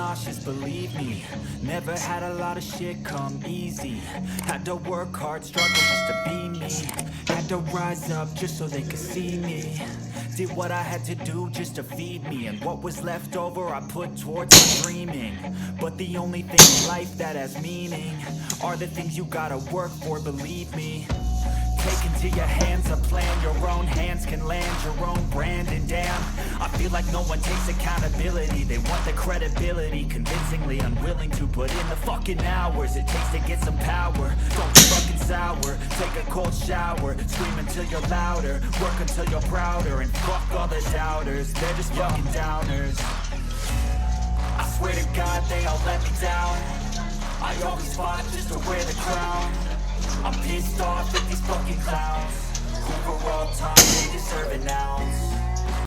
nauseous, believe me. Never had a lot of shit come easy. Had to work hard, struggle just to be me. Had to rise up just so they could see me. Did what I had to do just to feed me. And what was left over I put towards my dreaming. But the only thing in life that has meaning are the things you gotta work for, believe me. Take into your hands a plan, your own hands can land your own brand. And damn, I feel like no one takes accountability. They want the credibility, convincingly unwilling to put in the fucking hours it takes to get some power. Don't be fucking sour, take a cold shower, scream until you're louder, work until you're prouder. And fuck all the doubters, they're just fucking downers. I swear to God they all let me down. I always fought just to wear the crown. I'm pissed off at these fucking clowns who for all time they deserve an ounce.